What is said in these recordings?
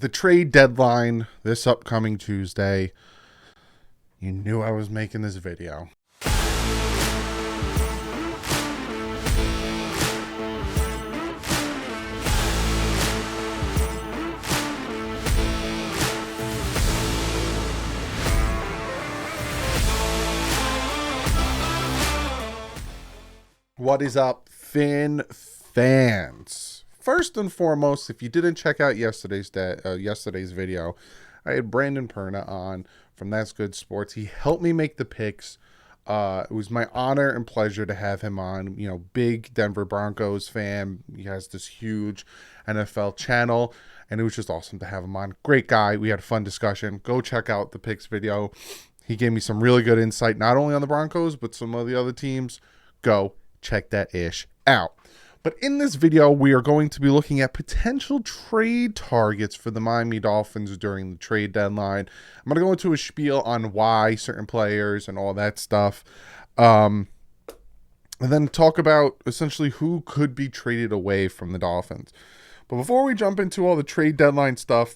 the trade deadline this upcoming Tuesday, you knew I was making this video. What is up, fans? First and foremost, if you didn't check out yesterday's video, I had Brandon Perna on from That's Good Sports. He helped me make the picks. It was my honor and pleasure to have him on. You know, big Denver Broncos fan. He has this huge NFL channel, and it was just awesome to have him on. Great guy. We had a fun discussion. Go check out the picks video. He gave me some really good insight, not only on the Broncos, but some of the other teams. Go check that ish out. But in this video, we are going to be looking at potential trade targets for the Miami Dolphins during the trade deadline. I'm going to go into a spiel on why certain players and all that stuff. And then talk about essentially who could be traded away from the Dolphins. But before we jump into all the trade deadline stuff,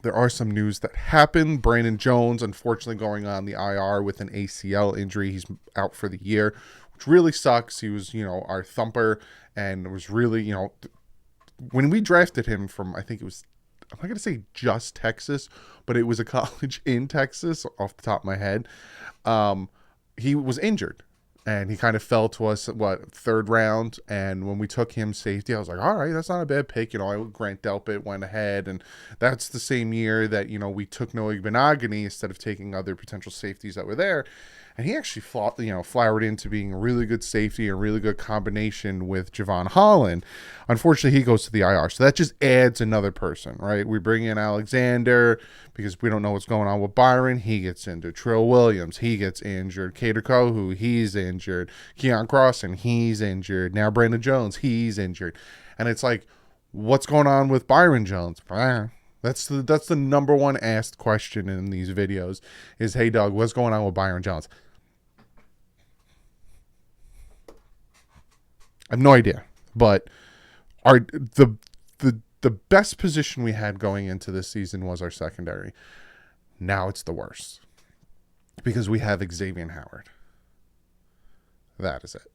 there are some news that happened. Brandon Jones, unfortunately, going on the IR with an ACL injury. He's out for the year, which really sucks. He was, our thumper, and was really, when we drafted him from, I think it was, I'm not going to say just Texas, but it was a college in Texas off the top of my head. He was injured, and he kind of fell to us, third round. And when we took him safety, I was like, all right, that's not a bad pick. Grant Delpit went ahead, and that's the same year that, we took Noah Benogany instead of taking other potential safeties that were there. And he actually flowered into being a really good safety, a really good combination with Javon Holland. Unfortunately, he goes to the IR. So that just adds another person, right? We bring in Alexander because we don't know what's going on with Byron. He gets injured. Trill Williams, he gets injured. Cater Kohu, he's injured. Keon Crossan, he's injured. Now Brandon Jones, he's injured. And it's like, what's going on with Byron Jones? That's the number one asked question in these videos is, hey, Doug, what's going on with Byron Jones? I have no idea, but the best position we had going into this season was our secondary. Now it's the worst because we have Xavier Howard. That is it.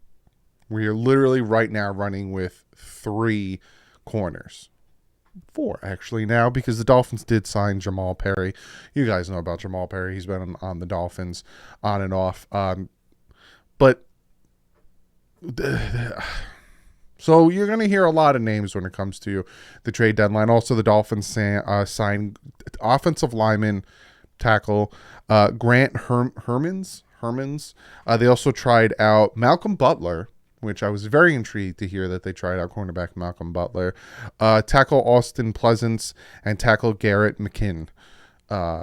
We are literally right now running with 3 corners. 4 actually now, because the Dolphins did sign Jamal Perry. You guys know about Jamal Perry. He's been on the Dolphins on and off. But so you're going to hear a lot of names when it comes to the trade deadline. Also, the Dolphins signed offensive lineman tackle Grant Hermans. They also tried out Malcolm Butler, which I was very intrigued to hear that they tried out cornerback Malcolm Butler, tackle Austin Pleasance, and tackle Garrett McKinn.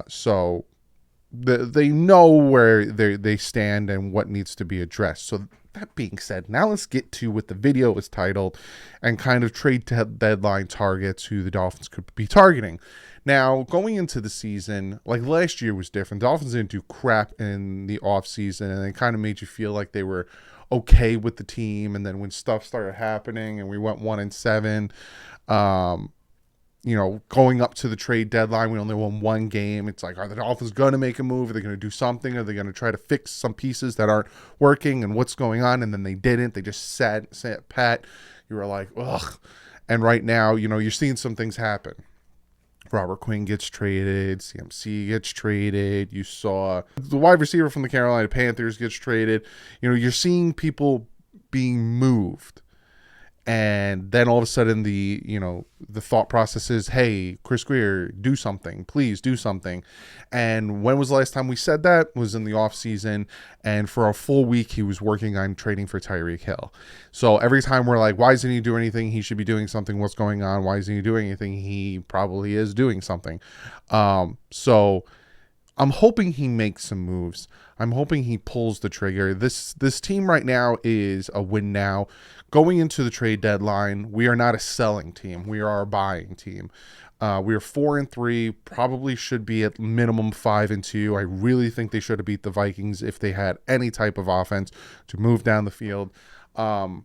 So they know where they stand and what needs to be addressed. So that being said, now let's get to what the video is titled and kind of trade deadline targets who the Dolphins could be targeting. Now, going into the season, like last year was different. The Dolphins didn't do crap in the offseason, and it kind of made you feel like they were okay with the team. And then when stuff started happening and we went 1-7, going up to the trade deadline, we only won 1 game. It's like, are the Dolphins going to make a move? Are they going to do something? Are they going to try to fix some pieces that aren't working, and what's going on? And then they didn't. They just sat pat. You were like, ugh. And right now, you're seeing some things happen. Robert Quinn gets traded. CMC gets traded. You saw the wide receiver from the Carolina Panthers gets traded. You're seeing people being moved. And then all of a sudden the thought process is, hey, Chris Greer, do something. Please do something. And when was the last time we said that? It was in the offseason. And for a full week, he was working on trading for Tyreek Hill. So every time we're like, why isn't he doing anything? He should be doing something. What's going on? Why isn't he doing anything? He probably is doing something. So I'm hoping he makes some moves. I'm hoping he pulls the trigger. This team right now is a win now. Going into the trade deadline, we are not a selling team. We are a buying team. We are 4-3, probably should be at minimum 5-2. I really think they should have beat the Vikings if they had any type of offense to move down the field. But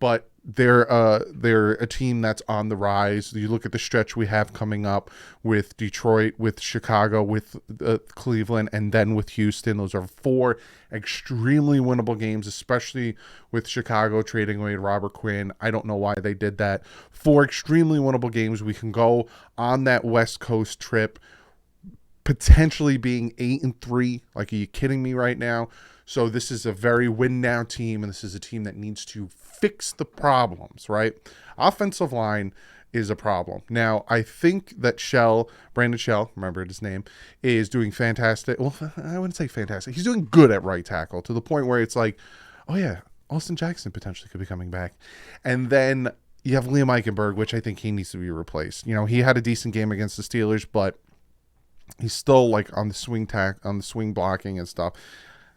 but they're a team that's on the rise. You look at the stretch we have coming up with Detroit, with Chicago, with Cleveland, and then with Houston. Those are 4 extremely winnable games, especially with Chicago trading away Robert Quinn. I don't know why they did that. 4 extremely winnable games. We can go on that West Coast trip, potentially being 8-3. Like, are you kidding me right now? So this is a very win now team, and this is a team that needs to fix the problems, right? Offensive line is a problem. Now, I think that Brandon Shell, remembered his name, is doing fantastic. Well, I wouldn't say fantastic. He's doing good at right tackle, to the point where it's like, oh yeah, Austin Jackson potentially could be coming back. And then you have Liam Eichenberg, which I think he needs to be replaced. You know, he had a decent game against the Steelers, but he's still like on the swing blocking and stuff.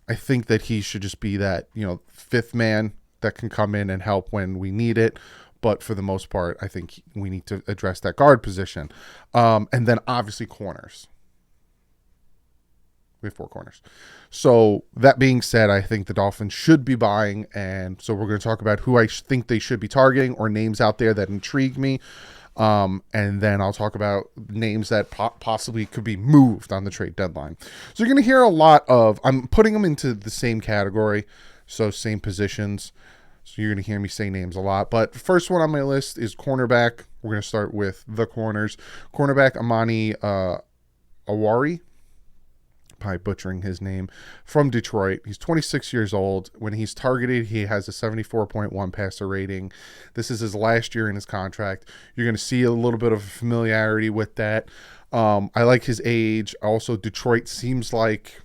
I think that he should just be that, you know, 5th man that can come in and help when we need it. But for the most part, I think we need to address that guard position. And then obviously corners. We have 4 corners. So that being said, I think the Dolphins should be buying. And so we're going to talk about who I think they should be targeting, or names out there that intrigue me. And then I'll talk about names that possibly could be moved on the trade deadline. So you're going to hear a lot of, I'm putting them into the same category, so same positions. So you're going to hear me say names a lot. But the first one on my list is cornerback. We're going to start with the corners. Cornerback Amani Awari, probably butchering his name, from Detroit. He's 26 years old. When he's targeted, he has a 74.1 passer rating. This is his last year in his contract. You're going to see a little bit of familiarity with that. I like his age. Also, Detroit seems like,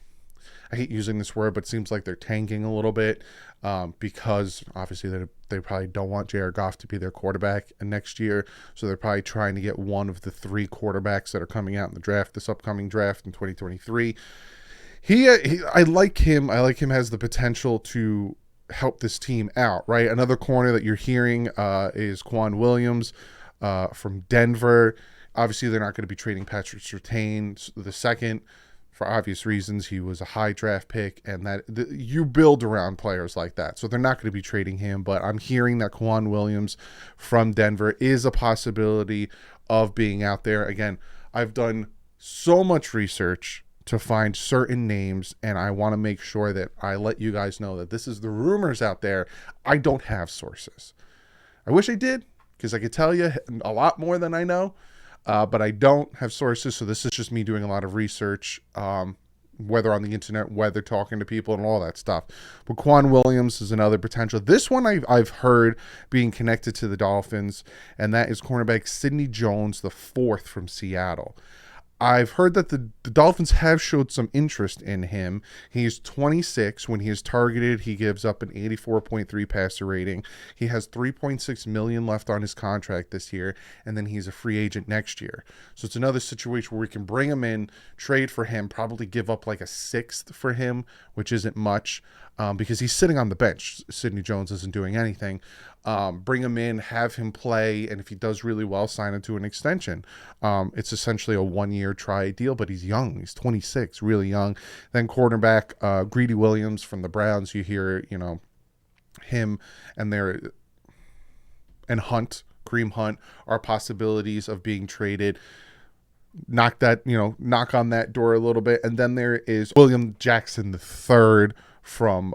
I hate using this word, but it seems like they're tanking a little bit because obviously they probably don't want Jared Goff to be their quarterback next year. So they're probably trying to get one of the 3 quarterbacks that are coming out in the draft, this upcoming draft in 2023. I like him. I like him has the potential to help this team out, right? Another corner that you're hearing is Quan Williams from Denver. Obviously, they're not going to be trading Patrick Surtain the second. For obvious reasons, he was a high draft pick, and you build around players like that. So they're not going to be trading him, but I'm hearing that Quan Williams from Denver is a possibility of being out there. Again, I've done so much research to find certain names, and I want to make sure that I let you guys know that this is the rumors out there. I don't have sources. I wish I did, because I could tell you a lot more than I know. But I don't have sources, so this is just me doing a lot of research, whether on the internet, whether talking to people, and all that stuff. But Quan Williams is another potential. This one I've heard being connected to the Dolphins, and that is cornerback Sidney Jones, the 4th from Seattle. I've heard that the Dolphins have showed some interest in him. He's 26. When he is targeted, he gives up an 84.3 passer rating. He has $3.6 million left on his contract this year, and then he's a free agent next year. So it's another situation where we can bring him in, trade for him, probably give up like a 6th for him, which isn't much, because he's sitting on the bench. Sidney Jones isn't doing anything. Bring him in, have him play, and if he does really well, sign him to an extension. It's essentially a 1-year try deal, but he's young. He's 26, really young. Then quarterback Greedy Williams from the Browns. You hear, him and Kareem Hunt are possibilities of being traded. Knock on that door a little bit. And then there is William Jackson III from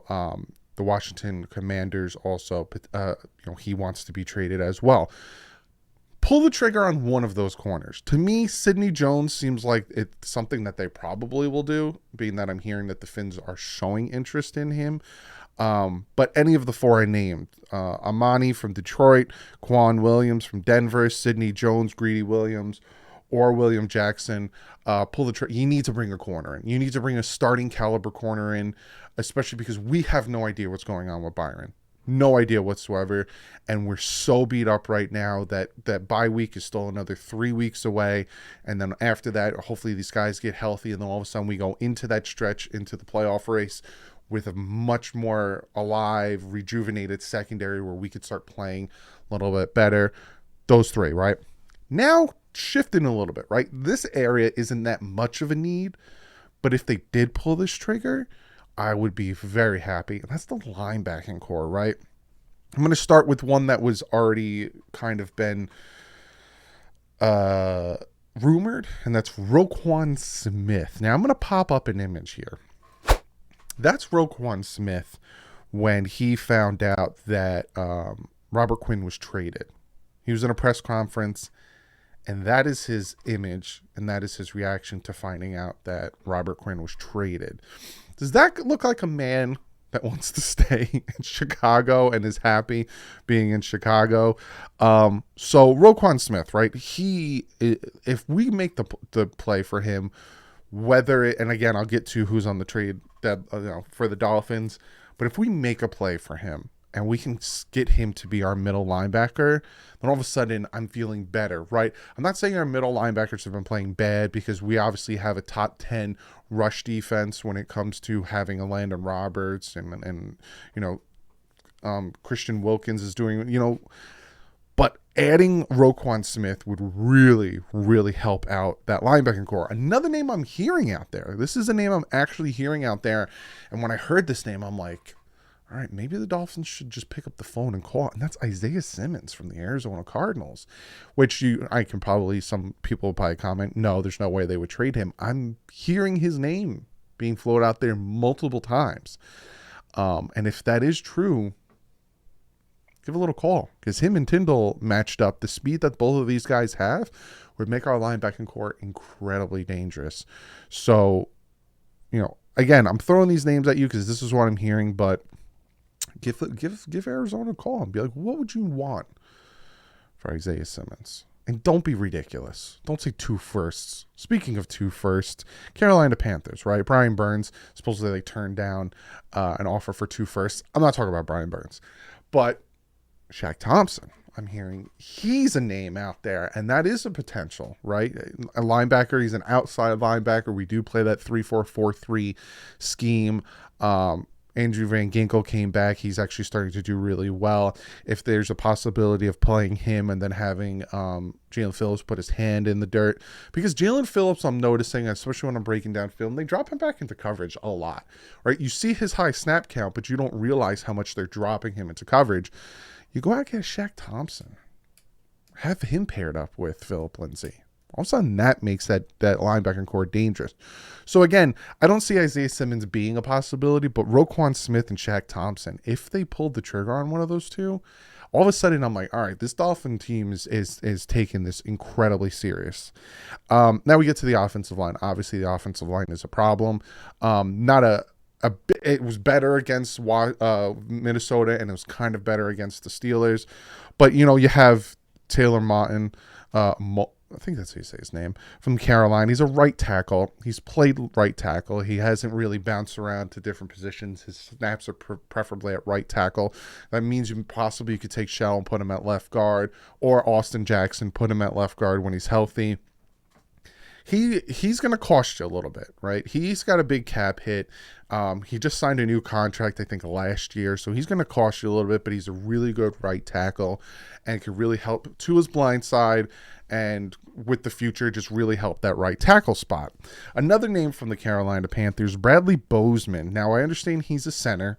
the Washington Commanders. Also, he wants to be traded as well. Pull the trigger on one of those corners. To me, Sidney Jones seems like it's something that they probably will do, being that I'm hearing that the Finns are showing interest in him. But any of the 4 I named, Amani from Detroit, Quan Williams from Denver, Sidney Jones, Greedy Williams, or William Jackson, pull the trigger. You need to bring a corner in. You need to bring a starting caliber corner in, especially because we have no idea what's going on with Byron. No idea whatsoever. And we're so beat up right now that bye week is still another 3 weeks away. And then after that, hopefully these guys get healthy. And then all of a sudden we go into that stretch, into the playoff race with a much more alive, rejuvenated secondary where we could start playing a little bit better. Those 3, right? Now, shifting a little bit, right? This area isn't that much of a need. But if they did pull this trigger, I would be very happy. And that's the linebacking core, right? I'm going to start with one that was already kind of been rumored, and that's Roquan Smith. Now, I'm going to pop up an image here. That's Roquan Smith when he found out that Robert Quinn was traded. He was in a press conference, and that is his image, and that is his reaction to finding out that Robert Quinn was traded. Does that look like a man that wants to stay in Chicago and is happy being in Chicago? So Roquan Smith, right? If we make the play for him, and again, I'll get to who's on the trade that for the Dolphins, but if we make a play for him and we can get him to be our middle linebacker, then all of a sudden I'm feeling better, right? I'm not saying our middle linebackers have been playing bad, because we obviously have a top 10 rush defense when it comes to having a Landon Roberts and Christian Wilkins is doing, but adding Roquan Smith would really, really help out that linebacking core. Another name I'm hearing out there. This is a name I'm actually hearing out there. And when I heard this name, I'm like, all right, maybe the Dolphins should just pick up the phone and call it. And that's Isaiah Simmons from the Arizona Cardinals, which some people will probably comment, no, there's no way they would trade him. I'm hearing his name being floated out there multiple times. And if that is true, give a little call, because him and Tyndall matched up. The speed that both of these guys have would make our linebacking core incredibly dangerous. So, again, I'm throwing these names at you because this is what I'm hearing, but give Arizona a call and be like, what would you want for Isaiah Simmons? And don't be ridiculous. Don't say 2 firsts. Speaking of 2 firsts, Carolina Panthers, right? Brian Burns, supposedly they turned down an offer for 2 firsts. I'm not talking about Brian Burns, but Shaq Thompson, I'm hearing he's a name out there, and that is a potential, right? A linebacker, he's an outside linebacker. We do play that 3-4-4-3 scheme. Andrew Van Ginkel came back. He's actually starting to do really well. If there's a possibility of playing him and then having Jalen Phillips put his hand in the dirt, because Jalen Phillips, I'm noticing, especially when I'm breaking down film, they drop him back into coverage a lot, right? You see his high snap count, but you don't realize how much they're dropping him into coverage. You go out and get Shaq Thompson. Have him paired up with Phillip Lindsay. All of a sudden, that makes that linebacking core dangerous. So again, I don't see Isaiah Simmons being a possibility, but Roquan Smith and Shaq Thompson, if they pulled the trigger on one of those two, all of a sudden I'm like, all right, this Dolphin team is taking this incredibly serious. Now we get to the offensive line. Obviously, the offensive line is a problem. It was better against Minnesota, and it was kind of better against the Steelers. But, you have Taylor Martin, I think that's how you say his name, from Carolina. He's a right tackle. He's played right tackle. He hasn't really bounced around to different positions. His snaps are preferably at right tackle. That means you could take Shell and put him at left guard, or Austin Jackson, put him at left guard when he's healthy. He's going to cost you a little bit, right? He's got a big cap hit. He just signed a new contract, I think, last year. So he's going to cost you a little bit, but he's a really good right tackle and can really help to his blind side, and with the future, just really help that right tackle spot. Another name from the Carolina Panthers, Bradley Bozeman. Now, I understand he's a center,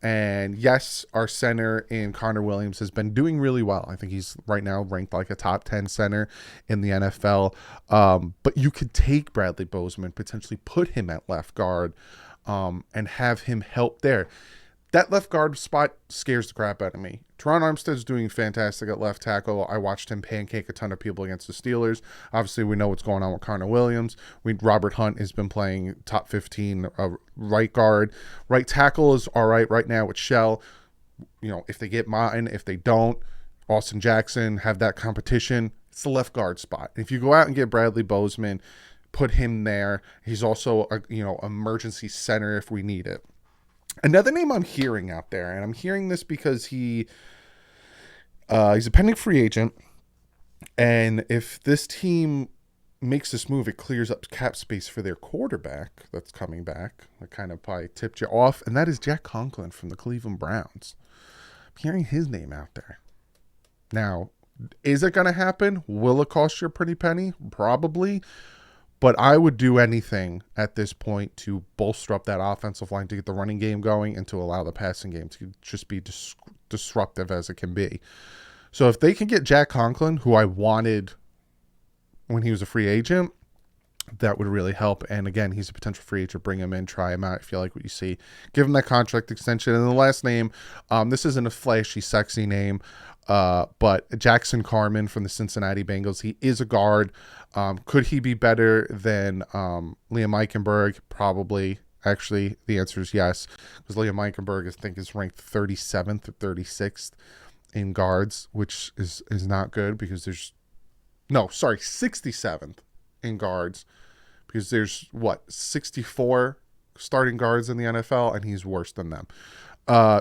and yes, our center in Connor Williams has been doing really well. I think he's right now ranked like a top 10 center in the NFL. But you could take Bradley Bozeman, potentially put him at left guard, and have him help there. That left guard spot scares the crap out of me. Teron Armstead's doing fantastic at left tackle. I watched him pancake a ton of people against the Steelers. Obviously, we know what's going on with Connor Williams. Robert Hunt has been playing top 15 right guard. Right tackle is all right now with Shell. If they get Martin, if they don't, Austin Jackson, have that competition. It's the left guard spot. If you go out and get Bradley Bozeman, put him there. He's also a emergency center if we need it. Another name I'm hearing out there, and I'm hearing this because he's a pending free agent, and if this team makes this move, it clears up cap space for their quarterback that's coming back. That kind of probably tipped you off, and that is Jack Conklin from the Cleveland Browns. I'm hearing his name out there. Now, is it going to happen? Will it cost you a pretty penny? Probably. But I would do anything at this point to bolster up that offensive line, to get the running game going and to allow the passing game to just be disruptive as it can be. So if they can get Jack Conklin, who I wanted when he was a free agent, that would really help. And again, he's a potential free agent. Bring him in, try him out. If you like what you see, give him that contract extension. And the last name, this isn't a flashy, sexy name, but Jackson Carman from the Cincinnati Bengals. He is a guard. Could he be better than Liam Eichenberg? Probably. Actually, the answer is yes, because Liam Eichenberg, I think, is ranked 37th or 36th in guards, which is not good because 67th in guards, because there's 64 starting guards in the NFL, and he's worse than them.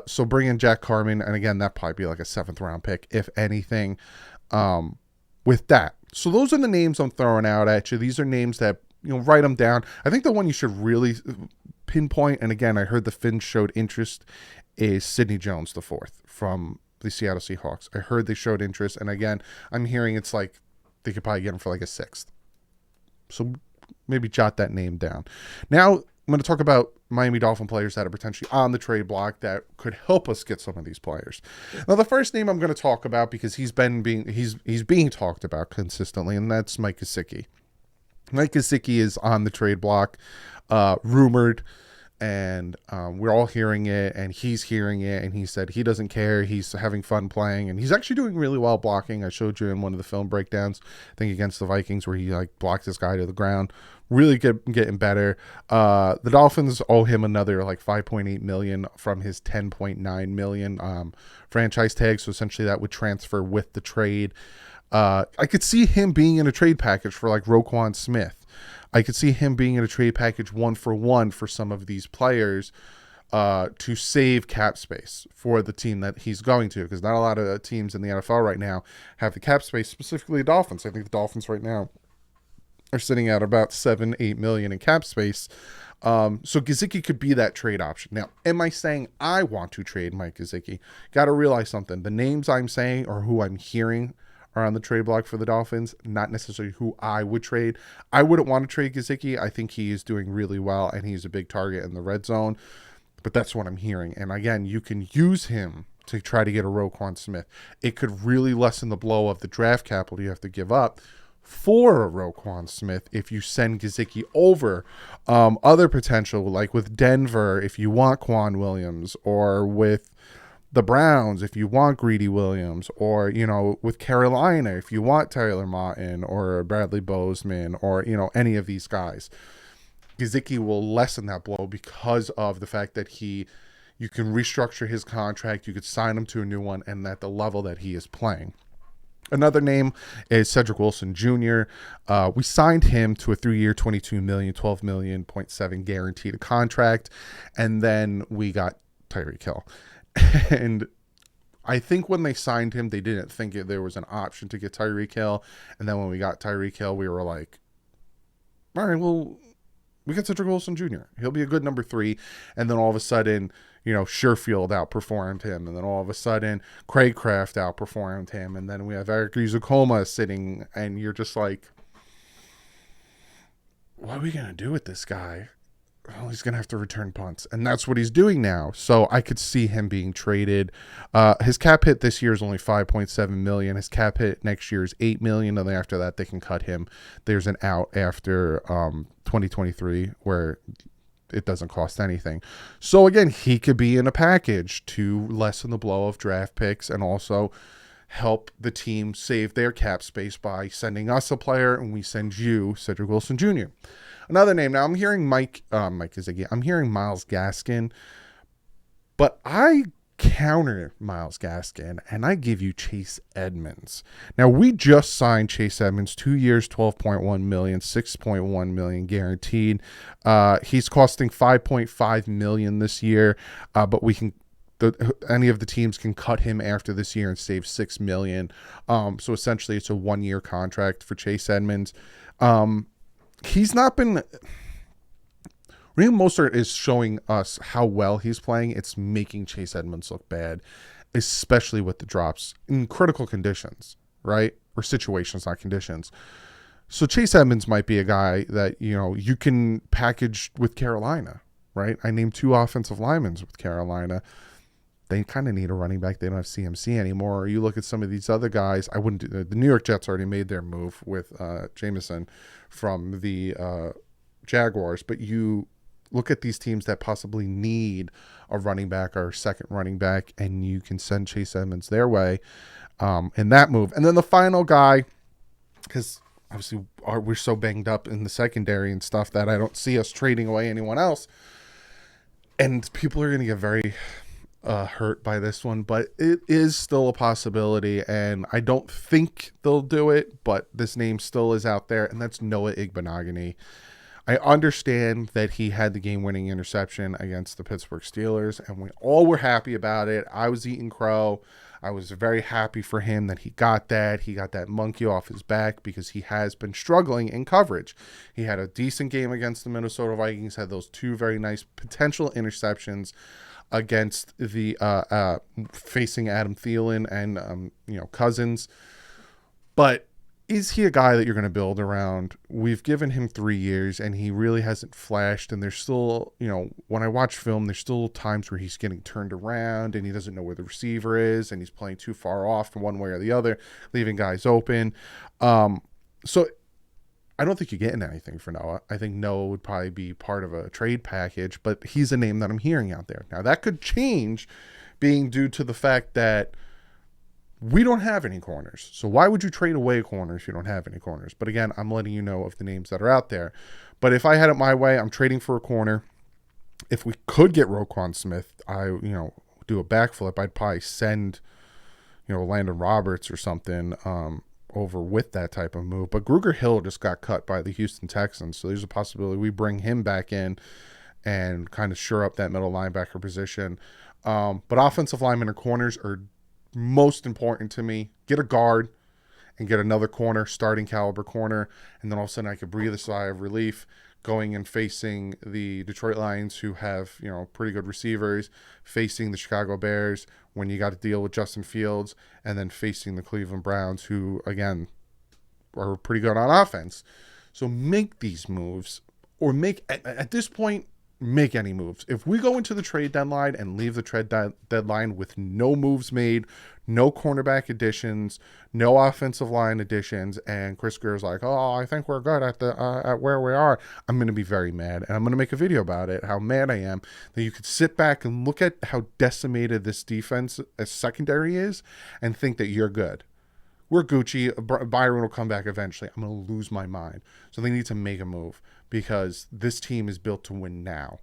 So bring in Jack Carman, and again, that probably be like a 7th round pick, if anything, with that. So those are the names I'm throwing out at you. These are names that, write them down. I think the one you should really pinpoint, and again, I heard the Finns showed interest, is Sidney Jones the fourth from the Seattle Seahawks. I heard they showed interest, and again, I'm hearing it's like they could probably get him for like a 6th. So maybe jot that name down. Now I'm going to talk about Miami Dolphin players that are potentially on the trade block that could help us get some of these players. Now, the first name I'm going to talk about, because he's being talked about consistently, and that's Mike Gesicki. Mike Gesicki is on the trade block, rumored, and we're all hearing it, and he's hearing it, and he said he doesn't care. He's having fun playing, and he's actually doing really well blocking. I showed you in one of the film breakdowns, I think against the Vikings, where he blocked this guy to the ground. Really good, getting better. The Dolphins owe him another $5.8 million from his $10.9 million franchise tag, so essentially that would transfer with the trade. I could see him being in a trade package for Roquan Smith. I could see him being in a trade package 1-for-1 for some of these players to save cap space for the team that he's going to, because not a lot of teams in the NFL right now have the cap space, specifically the Dolphins. I think the Dolphins right now are sitting at about $7-8 million in cap space. So Gesicki could be that trade option. Now, am I saying I want to trade Mike Gesicki? Got to realize something. The names I'm saying or who I'm hearing are on the trade block for the Dolphins, not necessarily who I would trade. I wouldn't want to trade Gesicki. I think he is doing really well, and he's a big target in the red zone. But that's what I'm hearing. And again, you can use him to try to get a Roquan Smith. It could really lessen the blow of the draft capital you have to give up for a Roquan Smith if you send Gesicki over. Other potential, like with Denver, if you want Quan Williams, or with the Browns, if you want Greedy Williams, or, with Carolina, if you want Tyler Martin or Bradley Bozeman, or, any of these guys. Gesicki will lessen that blow because of the fact that you can restructure his contract, you could sign him to a new one, and at the level that he is playing. Another name is Cedric Wilson Jr. We signed him to a 3-year, $22 million, $12.7 million guaranteed contract, and then we got Tyreek Hill. And I think when they signed him, they didn't think there was an option to get Tyreek Hill. And then when we got Tyreek Hill, we were like, all right, well, we got Cedric Wilson Jr. He'll be a good number 3. And then all of a sudden, Sherfield outperformed him. And then all of a sudden, Craig Kraft outperformed him. And then we have Eric Uzakoma sitting, and you're just like, what are we going to do with this guy? Well, he's going to have to return punts, and that's what he's doing now. So I could see him being traded. His cap hit this year is only $5.7 million. His cap hit next year is $8 million, and then after that, they can cut him. There's an out after 2023 where it doesn't cost anything. So again, he could be in a package to lessen the blow of draft picks and also help the team save their cap space by sending us a player, and we send you Cedric Wilson Jr. Another name. Now I'm hearing Mike Gesicki. I'm hearing Myles Gaskin, but I counter Myles Gaskin and I give you Chase Edmonds. Now we just signed Chase Edmonds, 2 years, $12.1 million, $6.1 million guaranteed. He's costing $5.5 million this year, but we can. Any of the teams can cut him after this year and save $6 million. So essentially, it's a 1-year contract for Chase Edmonds. He's not been. Raheem Mostert is showing us how well he's playing. It's making Chase Edmonds look bad, especially with the drops in critical conditions, right? Or situations, not conditions. So Chase Edmonds might be a guy that you can package with Carolina, right? I named 2 offensive linemen with Carolina. They kind of need a running back. They don't have CMC anymore. Or you look at some of these other guys. I wouldn't do the New York Jets already made their move with Jameson from the Jaguars, but you look at these teams that possibly need a running back or a second running back, and you can send Chase Edmonds their way in that move. And then the final guy, because obviously we're so banged up in the secondary and stuff that I don't see us trading away anyone else. And people are going to get very hurt by this one, but it is still a possibility, and I don't think they'll do it, but this name still is out there, and that's Noah Igbenogany. I understand that he had the game-winning interception against the Pittsburgh Steelers, and we all were happy about it. I was eating crow. I was very happy for him that he got that. He got that monkey off his back because he has been struggling in coverage. He had a decent game against the Minnesota Vikings, had those 2 very nice potential interceptions against the facing Adam Thielen and Cousins. But is he a guy that you're going to build around? We've given him 3 years, and he really hasn't flashed. And there's still, when I watch film, there's still times where he's getting turned around, and he doesn't know where the receiver is, and he's playing too far off from one way or the other, leaving guys open. So I don't think you're getting anything for Noah. I think Noah would probably be part of a trade package, but he's a name that I'm hearing out there. Now, that could change being due to the fact that we don't have any corners. So why would you trade away a corner if you don't have any corners? But again, I'm letting you know of the names that are out there. But if I had it my way, I'm trading for a corner. If we could get Roquan Smith, do a backflip, I'd probably send, Landon Roberts or something over with that type of move. But Gruger Hill just got cut by the Houston Texans. So there's a possibility we bring him back in and kind of shore up that middle linebacker position. But offensive linemen or corners are most important to me. Get a guard and get another corner, starting caliber corner, and then all of a sudden I could breathe a sigh of relief going and facing the Detroit Lions, who have pretty good receivers, facing the Chicago Bears when you got to deal with Justin Fields, and then facing the Cleveland Browns, who again are pretty good on offense. So make these moves, or at this point, make any moves. If we go into the trade deadline and leave the trade deadline with no moves made, no cornerback additions, no offensive line additions, and Chris Greer's like, "Oh, I think we're good at where we are," I'm going to be very mad, and I'm going to make a video about it, how mad I am that you could sit back and look at how decimated this defense as secondary is and think that you're good. We're Gucci. Byron will come back eventually. I'm going to lose my mind. So they need to make a move, because this team is built to win now.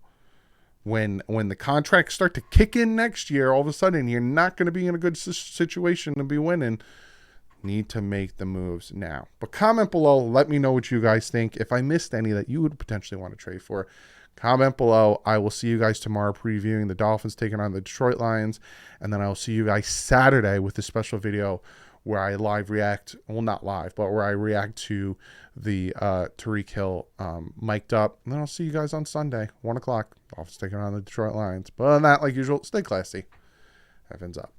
When the contracts start to kick in next year, all of a sudden you're not going to be in a good situation to be winning. Need to make the moves now. But comment below. Let me know what you guys think. If I missed any that you would potentially want to trade for, comment below. I will see you guys tomorrow previewing the Dolphins taking on the Detroit Lions. And then I'll see you guys Saturday with a special video where I live react, well, not live, but where I react to the Tyreek Hill mic'd up. And then I'll see you guys on Sunday, 1 o'clock. Dolphins taking on the Detroit Lions. But other than that, like usual, stay classy. Heavens up.